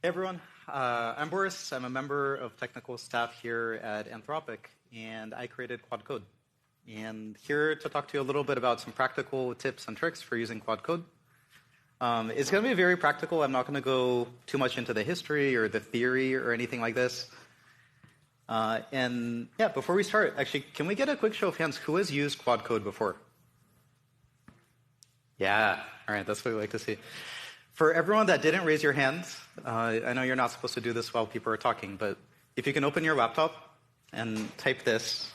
Hey everyone, I'm Boris. I'm a member of technical staff here at Anthropic, and I created Claude Code. And here to talk to you a little bit about some practical tips and tricks for using Claude Code. It's going to be very practical. I'm not going to go too much into the history or the theory or anything like this. And yeah, before we start, actually, can we get a quick show of hands? Who has used Claude Code before? Yeah, all right, that's what we like to see. For everyone that didn't raise your hands, I know you're not supposed to do this while people are talking, but if you can open your laptop and type this,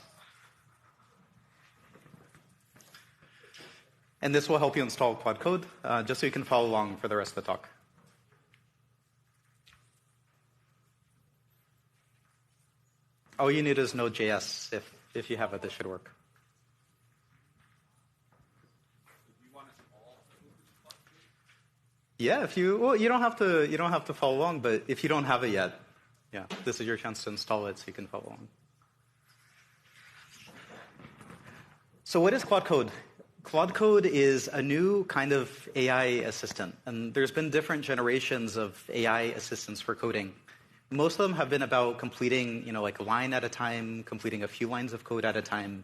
and this will help you install Claude Code, just so you can follow along for the rest of the talk. All you need is Node.js. If you have it, this should work. Yeah, you don't have to follow along, but if you don't have it yet, yeah, this is your chance to install it so you can follow along. So what is Claude Code? Claude Code is a new kind of AI assistant, and there's been different generations of AI assistants for coding. Most of them have been about completing, like a line at a time, completing a few lines of code at a time.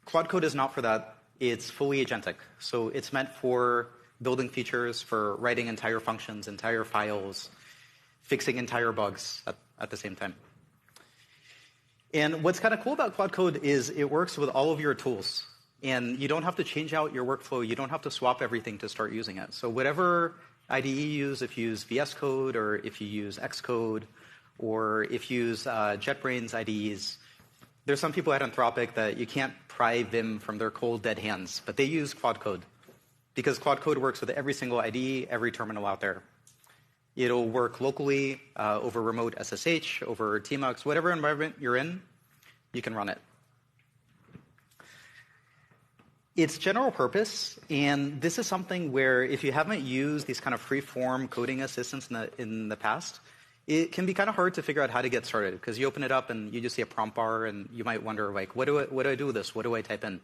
Claude Code is not for that. It's fully agentic. So it's meant for building features, for writing entire functions, entire files, fixing entire bugs at the same time. And what's kind of cool about Claude Code is it works with all of your tools. And you don't have to change out your workflow. You don't have to swap everything to start using it. So whatever IDE you use, if you use VS Code or if you use Xcode or if you use JetBrains IDEs, there's some people at Anthropic that you can't pry Vim from their cold, dead hands, but they use Claude Code. Because Claude Code works with every single IDE, every terminal out there. It'll work locally, over remote SSH, over tmux, whatever environment you're in, you can run it. It's general purpose, and this is something where if you haven't used these kind of free-form coding assistants in the past, it can be kind of hard to figure out how to get started, because you open it up and you just see a prompt bar, and you might wonder, like, what do I do with this? What do I type in?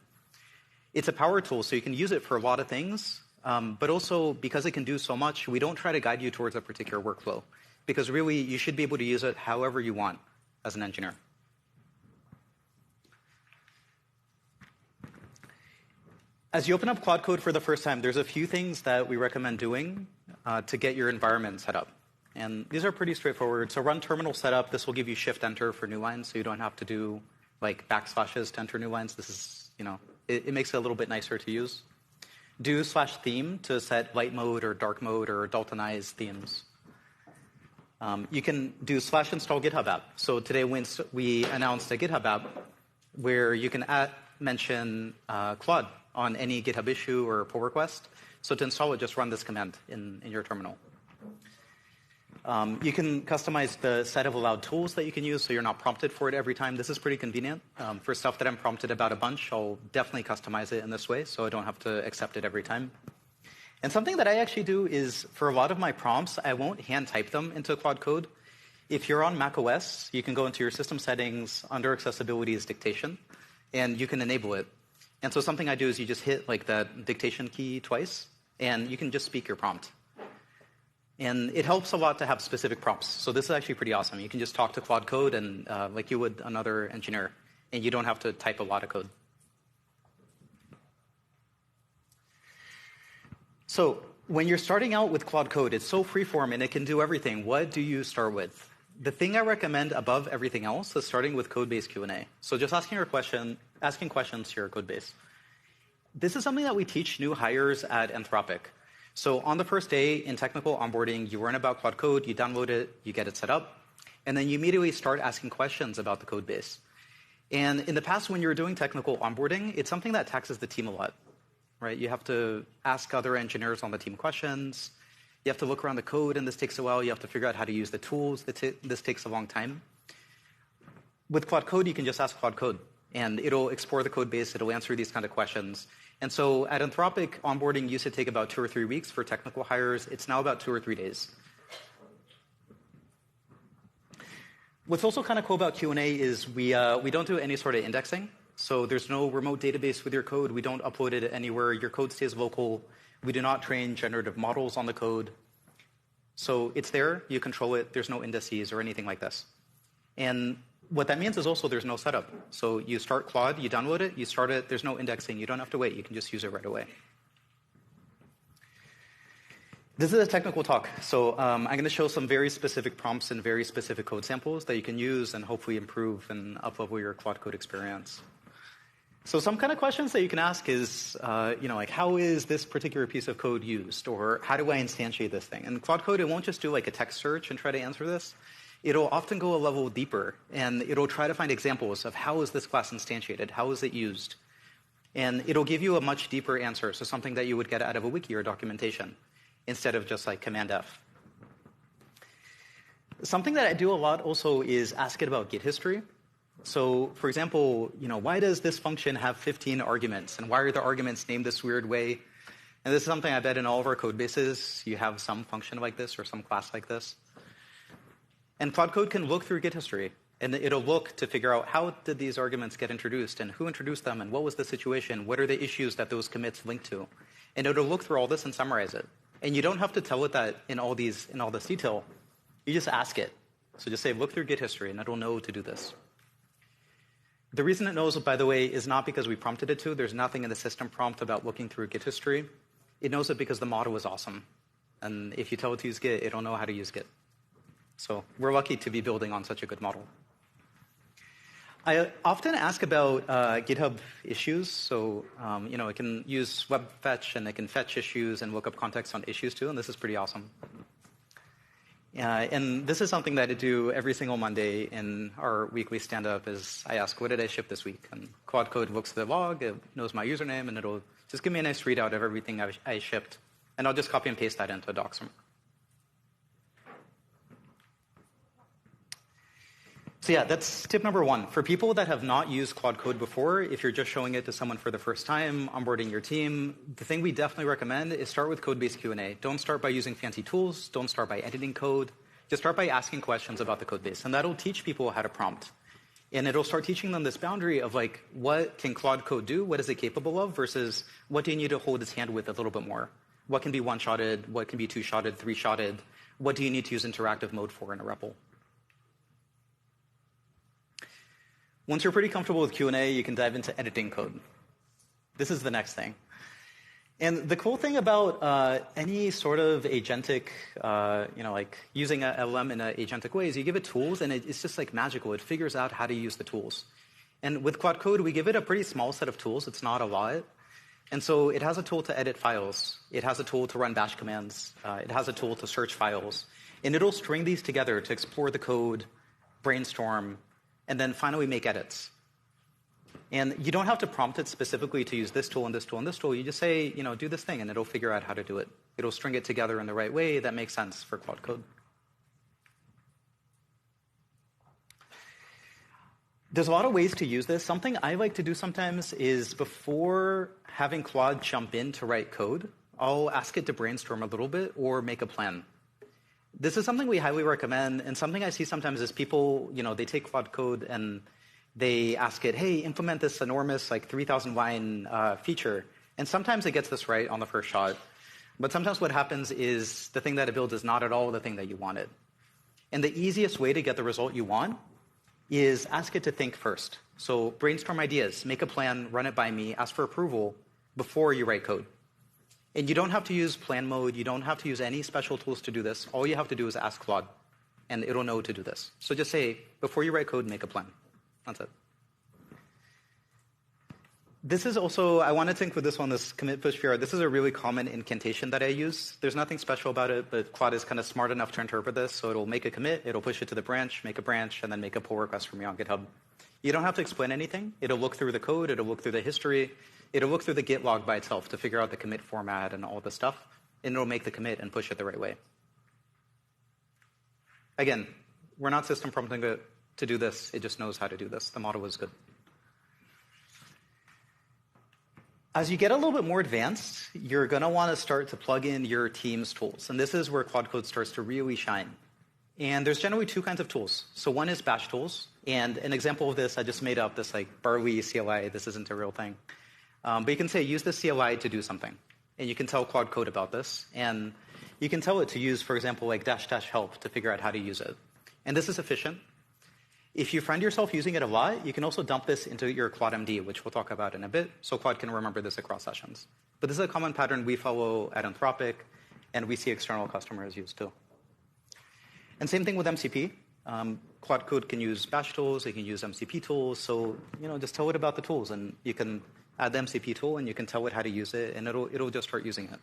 It's a power tool, so you can use it for a lot of things, but also because it can do so much, we don't try to guide you towards a particular workflow, because really you should be able to use it however you want as an engineer. As you open up Claude Code for the first time, there's a few things that we recommend doing to get your environment set up. And these are pretty straightforward. So run terminal setup. This will give you Shift-Enter for new lines, so you don't have to do like backslashes to enter new lines. This is, it makes it a little bit nicer to use. Do /theme to set light mode or dark mode or Daltonize themes. You can do /install GitHub app. So today we announced a GitHub app where you can mention Claude on any GitHub issue or pull request. So to install it, just run this command in your terminal. You can customize the set of allowed tools that you can use so you're not prompted for it every time. This is pretty convenient. For stuff that I'm prompted about a bunch, I'll definitely customize it in this way so I don't have to accept it every time. And something that I actually do is for a lot of my prompts, I won't hand type them into Claude Code. If you're on macOS, you can go into your system settings under accessibility is dictation, and you can enable it. And so something I do is you just hit like the dictation key twice, and you can just speak your prompt. And it helps a lot to have specific prompts. So this is actually pretty awesome. You can just talk to Claude Code and like you would another engineer, and you don't have to type a lot of code. So when you're starting out with Claude Code, it's so freeform and it can do everything. What do you start with? The thing I recommend above everything else is starting with Codebase Q&A. So just asking questions to your Codebase. This is something that we teach new hires at Anthropic. So on the first day in technical onboarding, you learn about Claude Code, you download it, you get it set up, and then you immediately start asking questions about the code base. And in the past, when you were doing technical onboarding, it's something that taxes the team a lot, right? You have to ask other engineers on the team questions. You have to look around the code, and this takes a while. You have to figure out how to use the tools. This takes a long time. With Claude Code, you can just ask Claude Code, and it'll explore the code base. It'll answer these kind of questions. And so at Anthropic, onboarding used to take about 2 or 3 weeks for technical hires. It's now about 2 or 3 days. What's also kind of cool about Q&A is we don't do any sort of indexing. So there's no remote database with your code. We don't upload it anywhere. Your code stays local. We do not train generative models on the code. So it's there, you control it, there's no indices or anything like this. And what that means is also there's no setup. So you start Claude, you download it, you start it, there's no indexing, you don't have to wait, you can just use it right away. This is a technical talk, so I'm going to show some very specific prompts and very specific code samples that you can use and hopefully improve and up-level your Claude Code experience. So some kind of questions that you can ask is, like how is this particular piece of code used, or how do I instantiate this thing? And Claude Code, it won't just do like a text search and try to answer this. It'll often go a level deeper, and it'll try to find examples of how is this class instantiated, how is it used, and it'll give you a much deeper answer, so something that you would get out of a wiki or documentation, instead of just like Command F. Something that I do a lot also is ask it about Git history. So, for example, why does this function have 15 arguments, and why are the arguments named this weird way? And this is something I bet in all of our code bases you have some function like this or some class like this. And Claude Code can look through Git history, and it'll look to figure out how did these arguments get introduced, and who introduced them, and what was the situation, what are the issues that those commits link to. And it'll look through all this and summarize it. And you don't have to tell it that in all this detail. You just ask it. So just say, look through Git history, and it'll know to do this. The reason it knows, by the way, is not because we prompted it to. There's nothing in the system prompt about looking through Git history. It knows it because the model is awesome. And if you tell it to use Git, it'll know how to use Git. So we're lucky to be building on such a good model. I often ask about GitHub issues. So, it can use web fetch, and it can fetch issues and look up context on issues too, and this is pretty awesome. And this is something that I do every single Monday in our weekly stand-up is I ask, what did I ship this week? And Claude Code looks at the log, it knows my username, and it'll just give me a nice readout of everything I shipped. And I'll just copy and paste that into a doc somewhere. So yeah, that's tip number one. For people that have not used Claude Code before, if you're just showing it to someone for the first time, onboarding your team, the thing we definitely recommend is start with Codebase Q&A. Don't start by using fancy tools. Don't start by editing code. Just start by asking questions about the codebase. And that'll teach people how to prompt. And it'll start teaching them this boundary of like, what can Claude Code do? What is it capable of? Versus what do you need to hold its hand with a little bit more? What can be one-shotted? What can be two-shotted, three-shotted? What do you need to use interactive mode for in a REPL? Once you're pretty comfortable with Q&A, you can dive into editing code. This is the next thing. And the cool thing about any sort of agentic, like using a LLM in an agentic way is you give it tools, and it's just like magical. It figures out how to use the tools. And with Claude Code, we give it a pretty small set of tools. It's not a lot. And so it has a tool to edit files. It has a tool to run bash commands. It has a tool to search files. And it'll string these together to explore the code, brainstorm, and then finally make edits. And you don't have to prompt it specifically to use this tool and this tool and this tool. You just say, do this thing, and it'll figure out how to do it. It'll string it together in the right way that makes sense for Claude Code. There's a lot of ways to use this. Something I like to do sometimes is before having Claude jump in to write code, I'll ask it to brainstorm a little bit or make a plan. This is something we highly recommend, and something I see sometimes is people, they take Claude Code and they ask it, hey, implement this enormous 3,000 line feature. And sometimes it gets this right on the first shot. But sometimes what happens is the thing that it builds is not at all the thing that you wanted. And the easiest way to get the result you want is ask it to think first. So brainstorm ideas, make a plan, run it by me, ask for approval before you write code. And you don't have to use plan mode. You don't have to use any special tools to do this. All you have to do is ask Claude, and it'll know to do this. So just say, before you write code, make a plan. That's it. This is also, I wanted to include this one, this commit push PR. This is a really common incantation that I use. There's nothing special about it, but Claude is kind of smart enough to interpret this. So it'll make a commit, it'll push it to the branch, make a branch, and then make a pull request for me on GitHub. You don't have to explain anything. It'll look through the code, it'll look through the history, it'll look through the Git log by itself to figure out the commit format and all this stuff, and it'll make the commit and push it the right way. Again, we're not system prompting it to do this. It just knows how to do this. The model is good. As you get a little bit more advanced, you're going to want to start to plug in your team's tools. And this is where Claude Code starts to really shine. And there's generally two kinds of tools. So one is bash tools. And an example of this, I just made up this Barley CLI. This isn't a real thing. But you can say, use the CLI to do something. And you can tell Claude Code about this. And you can tell it to use, for example, like -- help to figure out how to use it. And this is efficient. If you find yourself using it a lot, you can also dump this into your Claude MD, which we'll talk about in a bit, so Claude can remember this across sessions. But this is a common pattern we follow at Anthropic, and we see external customers use too. And same thing with MCP. Claude Code can use bash tools, it can use MCP tools, so just tell it about the tools, and you can add the MCP tool, and you can tell it how to use it, and it'll just start using it.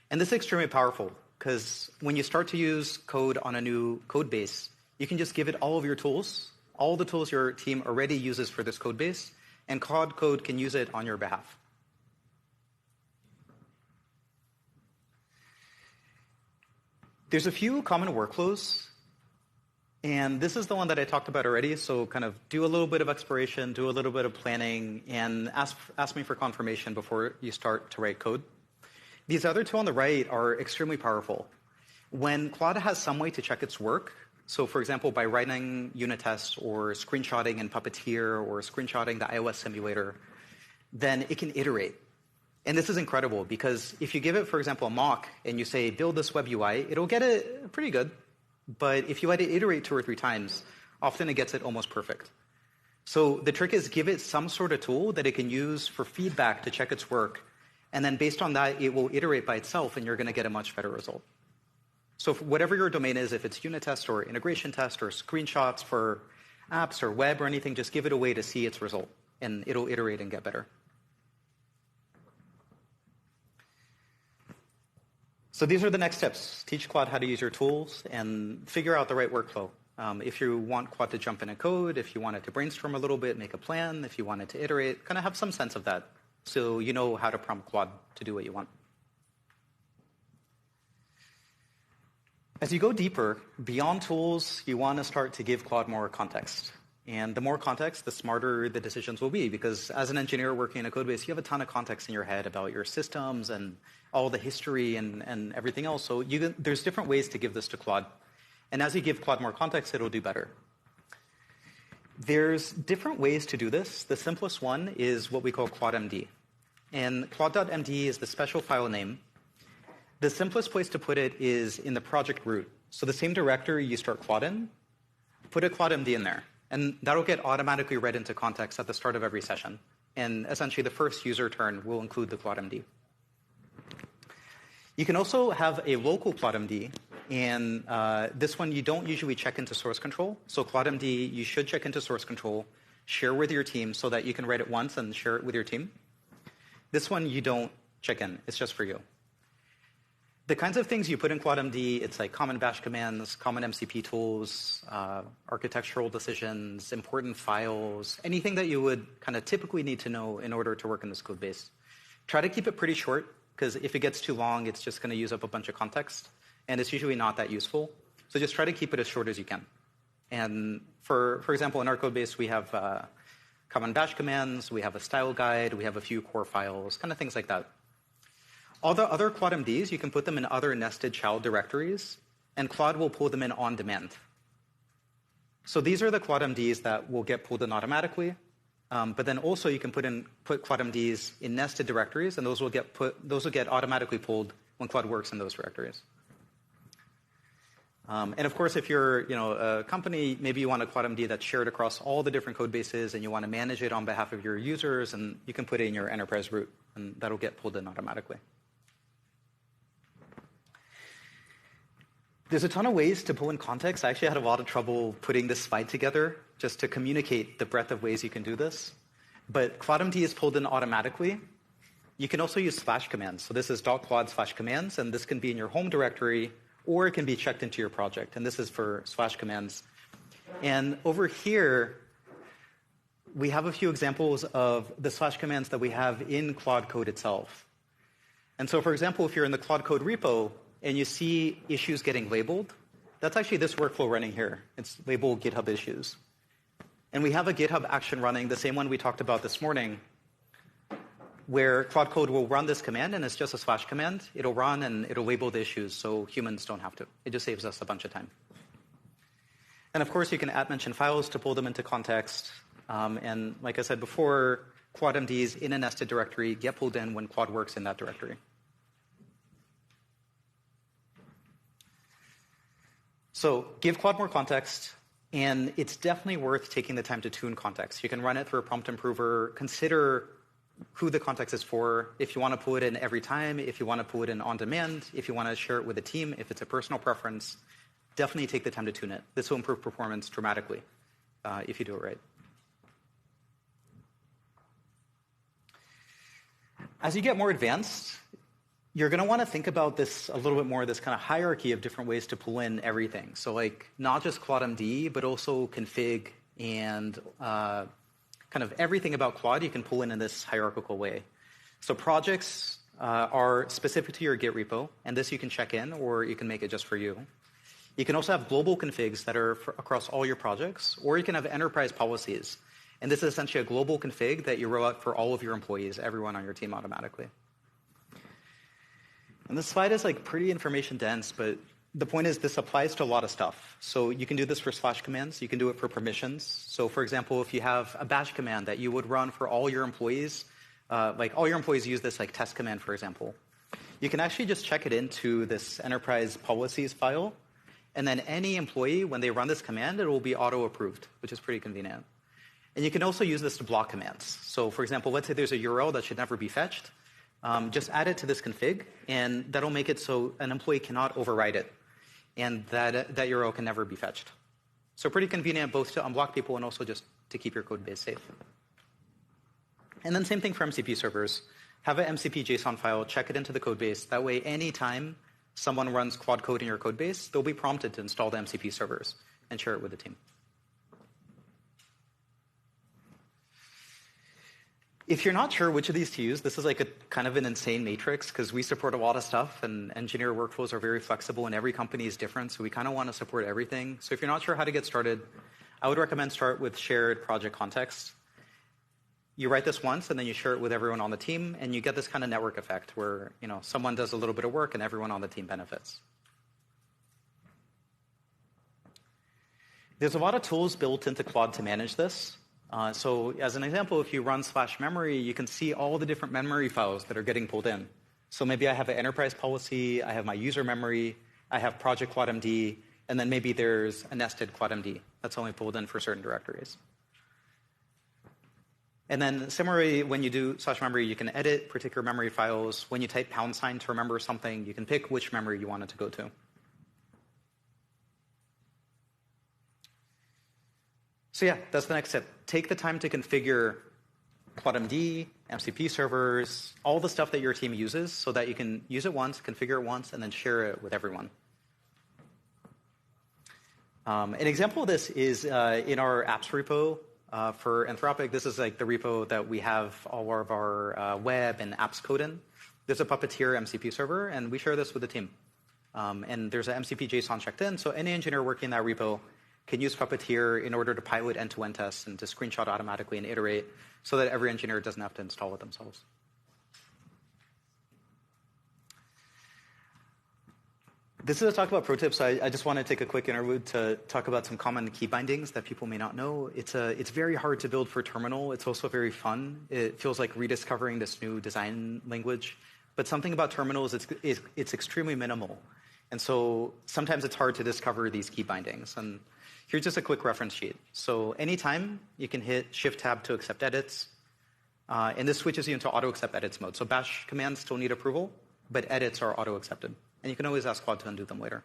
And this is extremely powerful, because when you start to use code on a new code base, you can just give it all of your tools, all the tools your team already uses for this code base, and Claude Code can use it on your behalf. There's a few common workflows, and this is the one that I talked about already, so kind of do a little bit of exploration, do a little bit of planning, and ask me for confirmation before you start to write code. These other two on the right are extremely powerful. When Claude has some way to check its work, so for example, by writing unit tests or screenshotting in Puppeteer or screenshotting the iOS simulator, then it can iterate. And this is incredible because if you give it, for example, a mock and you say, build this web UI, it'll get it pretty good. But if you let it iterate 2 or 3 times, often it gets it almost perfect. So the trick is give it some sort of tool that it can use for feedback to check its work. And then based on that, it will iterate by itself and you're going to get a much better result. So for whatever your domain is, if it's unit test or integration test or screenshots for apps or web or anything, just give it a way to see its result and it'll iterate and get better. So these are the next steps. Teach Claude how to use your tools and figure out the right workflow. If you want Claude to jump in a code, if you want it to brainstorm a little bit, make a plan, if you want it to iterate, kind of have some sense of that so you know how to prompt Claude to do what you want. As you go deeper, beyond tools, you want to start to give Claude more context. And the more context, the smarter the decisions will be, because as an engineer working in a code base, you have a ton of context in your head about your systems and all the history and everything else. So there's different ways to give this to Claude. And as you give Claude more context, it'll do better. There's different ways to do this. The simplest one is what we call ClaudeMD. And Claude.md is the special file name. The simplest place to put it is in the project root. So the same directory you start Claude in, put a ClaudeMD in there. And that'll get automatically read into context at the start of every session. And essentially, the first user turn will include the ClaudeMD. You can also have a local ClaudeMD. And this one, you don't usually check into source control. So ClaudeMD, you should check into source control, share with your team so that you can write it once and share it with your team. This one, you don't check in. It's just for you. The kinds of things you put in ClaudeMD, it's like common bash commands, common MCP tools, architectural decisions, important files, anything that you would kind of typically need to know in order to work in this code base. Try to keep it pretty short, because if it gets too long, it's just going to use up a bunch of context, and it's usually not that useful. So just try to keep it as short as you can. And for example, in our code base, we have common bash commands, we have a style guide, we have a few core files, kind of things like that. All the other ClaudeMDs, you can put them in other nested child directories, and Claude will pull them in on demand. So these are the ClaudeMDs that will get pulled in automatically, but then also you can put ClaudeMDs in nested directories, and those will get automatically pulled when Claude works in those directories. And of course, if you're a company, maybe you want a ClaudeMD that's shared across all the different code bases, and you want to manage it on behalf of your users, and you can put it in your enterprise root, and that'll get pulled in automatically. There's a ton of ways to pull in context. I actually had a lot of trouble putting this slide together just to communicate the breadth of ways you can do this. But ClaudeMD is pulled in automatically. You can also use slash commands. So this is .claude/commands, and this can be in your home directory, or it can be checked into your project. And this is for slash commands. And over here, we have a few examples of the slash commands that we have in Claude Code itself. And so, for example, if you're in the Claude Code repo, and you see issues getting labeled, that's actually this workflow running here. It's labeled GitHub issues. And we have a GitHub action running, the same one we talked about this morning, where Claude Code will run this command, and it's just a slash command. It'll run, and it'll label the issues, so humans don't have to. It just saves us a bunch of time. And of course, you can @mention files to pull them into context. And like I said before, ClaudeMDs in a nested directory get pulled in when Claude works in that directory. So give Claude more context, and it's definitely worth taking the time to tune context. You can run it through a prompt improver, consider who the context is for, if you want to pull it in every time, if you want to pull it in on demand, if you want to share it with a team, if it's a personal preference, definitely take the time to tune it. This will improve performance dramatically if you do it right. As you get more advanced, you're going to want to think about this a little bit more, this kind of hierarchy of different ways to pull in everything. So like not just ClaudeMD, but also config and kind of everything about Claude you can pull in this hierarchical way. So projects are specific to your Git repo, and this you can check in, or you can make it just for you. You can also have global configs that are across all your projects, or you can have enterprise policies. And this is essentially a global config that you roll out for all of your employees, everyone on your team automatically. And this slide is like pretty information dense, but the point is this applies to a lot of stuff. So you can do this for slash commands. You can do it for permissions. So for example, if you have a bash command that you would run for all your employees, like all your employees use this like test command, for example, you can actually just check it into this enterprise policies file. And then any employee, when they run this command, it will be auto-approved, which is pretty convenient. And you can also use this to block commands. So for example, let's say there's a URL that should never be fetched. Just add it to this config, and that'll make it so an employee cannot override it, and that URL can never be fetched. So pretty convenient both to unblock people and also just to keep your code base safe. And then same thing for MCP servers. Have an MCP JSON file, check it into the code base. That way, anytime someone runs Claude code in your code base, they'll be prompted to install the MCP servers and share it with the team. If you're not sure which of these to use, this is like a kind of an insane matrix because we support a lot of stuff and engineer workflows are very flexible and every company is different. So we kind of want to support everything. So if you're not sure how to get started, I would recommend start with shared project context. You write this once and then you share it with everyone on the team and you get this kind of network effect where someone does a little bit of work and everyone on the team benefits. There's a lot of tools built into Claude to manage this. So as an example, if you run /memory, you can see all the different memory files that are getting pulled in. So maybe I have an enterprise policy, I have my user memory, I have project ClaudeMD, and then maybe there's a nested ClaudeMD that's only pulled in for certain directories. And then similarly, when you do /memory, you can edit particular memory files. When you type # to remember something, you can pick which memory you want it to go to. So yeah, that's the next step. Take the time to configure ClaudeMD, MCP servers, all the stuff that your team uses so that you can use it once, configure it once, and then share it with everyone. An example of this is in our apps repo for Anthropic. This is like the repo that we have all of our web and apps code in. There's a Puppeteer MCP server, and we share this with the team. And there's an MCP JSON checked in, so any engineer working in that repo can use Puppeteer in order to pilot end-to-end tests and to screenshot automatically and iterate so that every engineer doesn't have to install it themselves. This is a talk about pro tips. I just want to take a quick interlude to talk about some common key bindings that people may not know. It's very hard to build for terminal. It's also very fun. It feels like rediscovering this new design language. But something about terminals, it's extremely minimal. And so sometimes it's hard to discover these key bindings. And here's just a quick reference sheet. So anytime you can hit Shift-Tab to accept edits. And this switches you into auto-accept edits mode. So bash commands still need approval, but edits are auto-accepted. And you can always ask Claude to undo them later.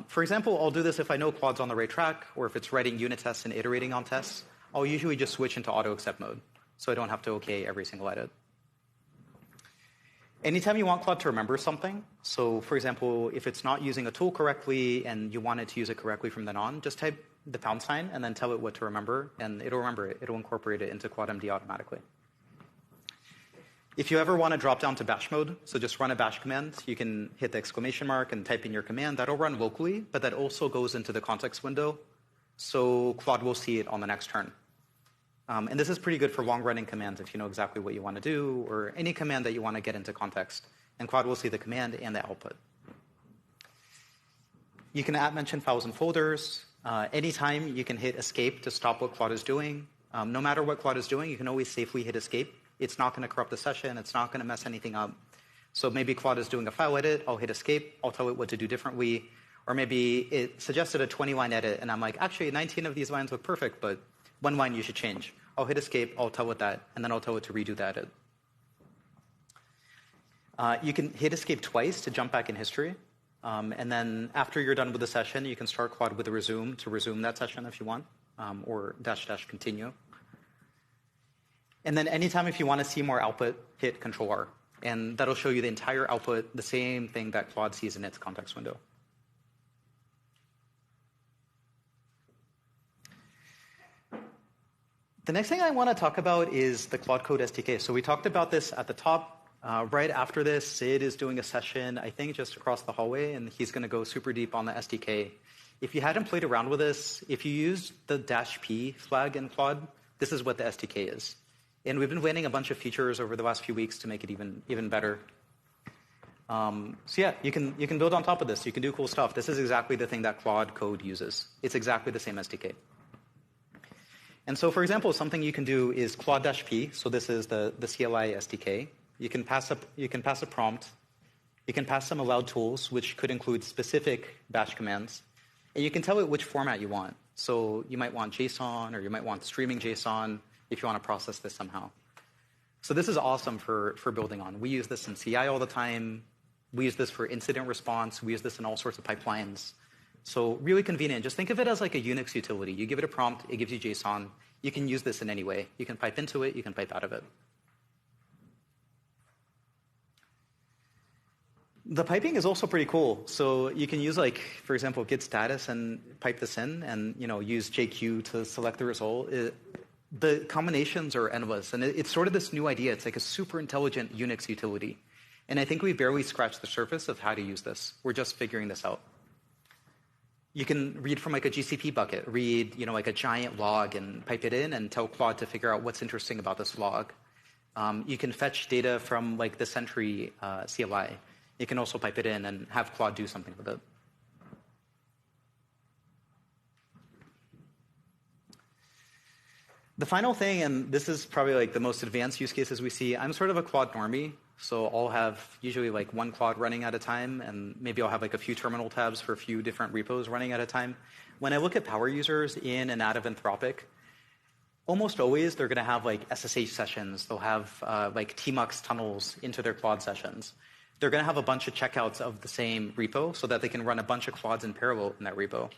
For example, I'll do this if I know Claude's on the right track, or if it's writing unit tests and iterating on tests. I'll usually just switch into auto-accept mode, so I don't have to OK every single edit. Anytime you want Claude to remember something, so for example, if it's not using a tool correctly and you want it to use it correctly from then on, just type the # and then tell it what to remember, and it'll remember it. It'll incorporate it into ClaudeMD automatically. If you ever want to drop down to bash mode, so just run a bash command, you can hit the exclamation mark and type in your command. That'll run locally, but that also goes into the context window, so Claude will see it on the next turn. And this is pretty good for long-running commands if you know exactly what you want to do, or any command that you want to get into context. And Claude will see the command and the output. You can @mention files and folders. Anytime you can hit escape to stop what Claude is doing. No matter what Claude is doing, you can always safely hit escape. It's not going to corrupt the session. It's not going to mess anything up. So maybe Claude is doing a file edit. I'll hit escape. I'll tell it what to do differently. Or maybe it suggested a 20-line edit, and I'm like, actually, 19 of these lines look perfect, but one line you should change. I'll hit escape, I'll tell it that, and then I'll tell it to redo the edit. You can hit escape twice to jump back in history. And then after you're done with the session, you can start Claude with a resume to resume that session if you want, or -- continue. And then anytime if you want to see more output, hit Control-R. And that'll show you the entire output, the same thing that Claude sees in its context window. The next thing I want to talk about is the Claude Code SDK. So we talked about this at the top. Right after this, Sid is doing a session, I think, just across the hallway, and he's going to go super deep on the SDK. If you hadn't played around with this, if you used the -p flag in Claude, this is what the SDK is. And we've been planning a bunch of features over the last few weeks to make it even better. So yeah, you can build on top of this. You can do cool stuff. This is exactly the thing that Claude Code uses. It's exactly the same SDK. And so, for example, something you can do is Claude-P. So this is the CLI SDK. You can pass a prompt. You can pass some allowed tools, which could include specific bash commands. And you can tell it which format you want. So you might want JSON, or you might want streaming JSON if you want to process this somehow. So this is awesome for building on. We use this in CI all the time. We use this for incident response. We use this in all sorts of pipelines. So really convenient. Just think of it as like a Unix utility. You give it a prompt, it gives you JSON. You can use this in any way. You can pipe into it, you can pipe out of it. The piping is also pretty cool. So you can use, like, for example, git status and pipe this in, and use JQ to select the result. The combinations are endless, and it's sort of this new idea. It's like a super intelligent Unix utility. And I think we barely scratched the surface of how to use this. We're just figuring this out. You can read from like a GCP bucket, read like a giant log and pipe it in and tell Claude to figure out what's interesting about this log. You can fetch data from like the Sentry CLI. You can also pipe it in and have Claude do something with it. The final thing, and this is probably like the most advanced use cases we see, I'm sort of a Claude normie. So I'll have usually like one Claude running at a time, and maybe I'll have like a few terminal tabs for a few different repos running at a time. When I look at power users in and out of Anthropic, almost always they're going to have like SSH sessions. They'll have like tmux tunnels into their Claude sessions. They're going to have a bunch of checkouts of the same repo so that they can run a bunch of Claudes in parallel in that repo.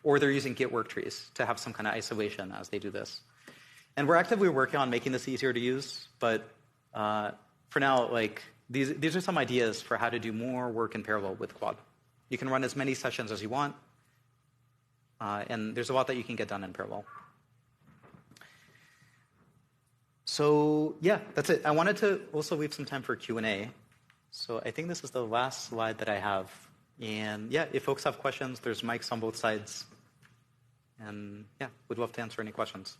Or they're using Git work trees to have some kind of isolation as they do this. And we're actively working on making this easier to use, but for now, like these are some ideas for how to do more work in parallel with Claude. You can run as many sessions as you want, and there's a lot that you can get done in parallel. So yeah, that's it. I wanted to also leave some time for Q&A. So I think this is the last slide that I have. And yeah, if folks have questions, there's mics on both sides. And yeah, we'd love to answer any questions.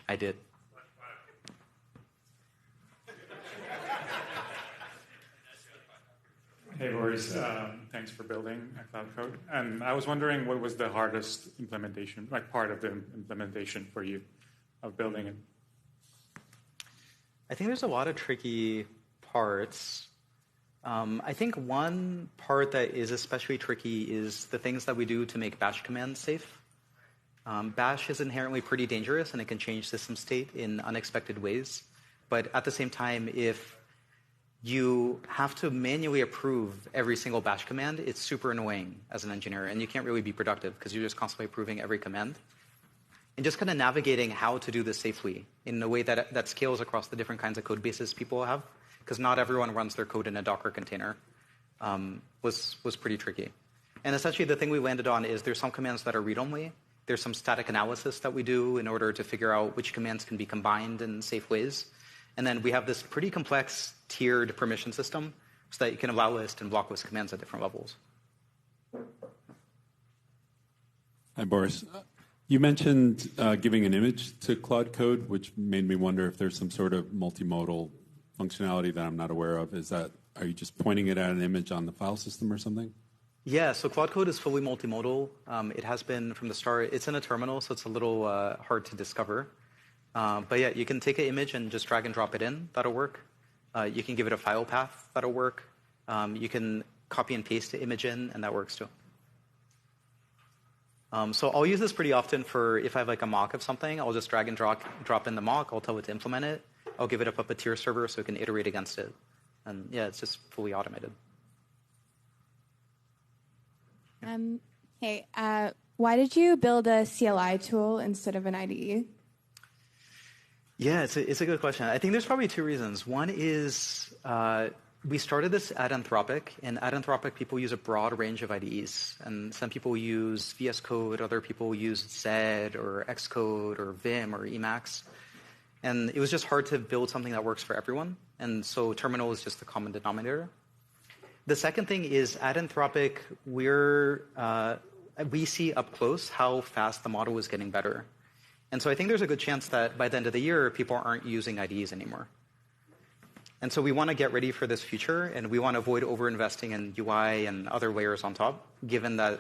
I did. Hey, Boris. Thanks for building Cloud Code. And I was wondering what was the hardest implementation, like part of the implementation for you of building it? I think there's a lot of tricky parts. I think one part that is especially tricky is the things that we do to make bash commands safe. Bash is inherently pretty dangerous, and it can change system state in unexpected ways. But at the same time, if you have to manually approve every single bash command, it's super annoying as an engineer, and you can't really be productive because you're just constantly approving every command. And just kind of navigating how to do this safely in a way that scales across the different kinds of code bases people have, because not everyone runs their code in a Docker container, was pretty tricky. And essentially the thing we landed on is there's some commands that are read-only. There's some static analysis that we do in order to figure out which commands can be combined in safe ways. And then we have this pretty complex tiered permission system so that you can allow list and block list commands at different levels. Hi, Boris. You mentioned giving an image to Claude Code, which made me wonder if there's some sort of multimodal functionality that I'm not aware of. Are you just pointing it at an image on the file system or something? Yeah, so Claude Code is fully multimodal. It has been from the start. It's in a terminal, so it's a little hard to discover. But yeah, you can take an image and just drag and drop it in. That'll work. You can give it a file path. That'll work. You can copy and paste the image in, and that works too. So I'll use this pretty often for if I have like a mock of something. I'll just drag and drop in the mock. I'll tell it to implement it. I'll give it a Puppeteer server so it can iterate against it. And yeah, it's just fully automated. Hey, why did you build a CLI tool instead of an IDE? Yeah, it's a good question. I think there's probably two reasons. One is we started this at Anthropic, and at Anthropic, people use a broad range of IDEs. And some people use VS Code, other people use Zed or Xcode or Vim or Emacs. And it was just hard to build something that works for everyone. And so terminal is just the common denominator. The second thing is at Anthropic, we see up close how fast the model is getting better. And so I think there's a good chance that by the end of the year, people aren't using IDEs anymore. And so we want to get ready for this future, and we want to avoid over-investing in UI and other layers on top, given that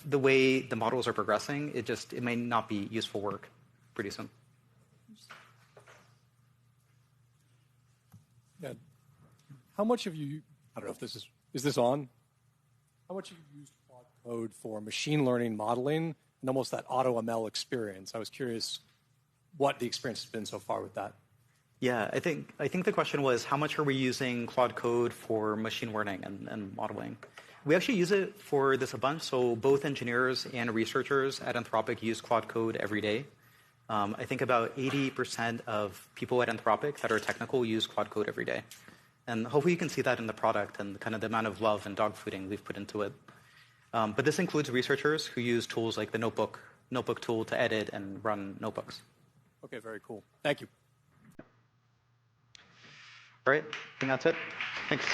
the way the models are progressing, it may not be useful work pretty soon. Yeah. How much have you, I don't know if this is this on? How much have you used Claude Code for machine learning modeling and almost that AutoML experience? I was curious what the experience has been so far with that. Yeah, I think the question was how much are we using Claude Code for machine learning and modeling? We actually use it for this a bunch. So both engineers and researchers at Anthropic use Claude Code every day. I think about 80% of people at Anthropic that are technical use Claude Code every day. And hopefully you can see that in the product and kind of the amount of love and dogfooding we've put into it. But this includes researchers who use tools like the notebook tool to edit and run notebooks. Okay, very cool. Thank you. All right, I think that's it. Thanks.